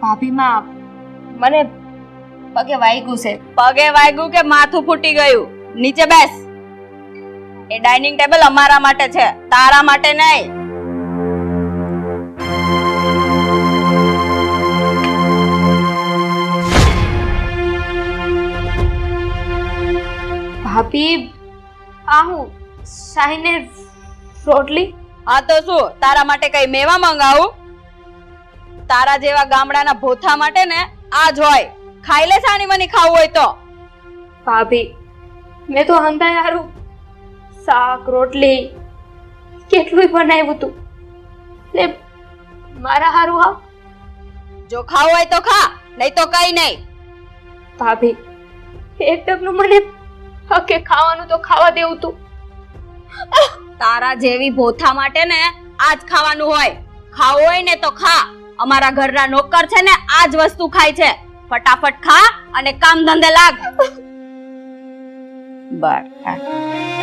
ભાભીમાં મને પગે વાગ્યું છે. પગે વાગ્યું કે માથું ફૂટી ગયું? નીચે બેસ. એ ડાઇનિંગ ટેબલ અમારા માટે છે, તારા માટે નહીં. ભાભી આ હું શાહીને રોટલી? હા તો શું, તારા માટે કઈ મેવા મંગાવું? તારા જેવા ગામડાના ભોથા માટે ને આ જ હોય. ખાઈ લે સાની મની ખાવું હોય તો. ભાભી મેં તો હંધાય હારું શાક રોટલી કેટલું બનાવ્યું તું ને મારા હારું હા. જો ખાવું હોય તો ખા, નહીં તો કઈ નહીં. ભાભી એક ટકનું મને હકે ખાવાનું તો ખાવા દેવું તું. તારા જેવી ભોથા માટે ને આ જ ખાવાનું હોય. ખાવું હોય ને તો ખા. અમારા ઘરના નોકર છે ને આ જ વસ્તુ ખાય છે. ફટાફટ ખા અને કામ ધંધે લાગ. બસ.